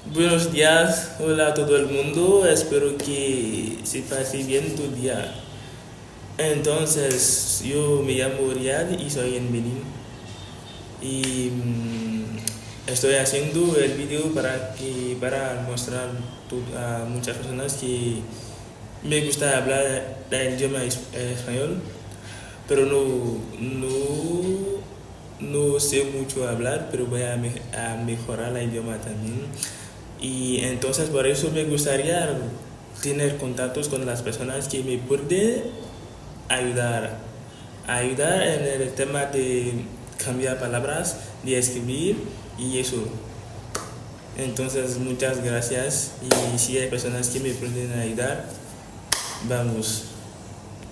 Buenos días, hola a todo el mundo, espero que se pase bien tu día. Entonces, yo me llamo Riyad y soy en Benin. Y estoy haciendo el video para mostrar a muchas personas que me gusta hablar el idioma español, pero no sé mucho hablar, pero voy a mejorar el idioma también. Y entonces por eso me gustaría tener contactos con las personas que me pueden ayudar. Ayudar en el tema de cambiar palabras, de escribir y eso. Entonces muchas gracias y si hay personas que me pueden ayudar, vamos.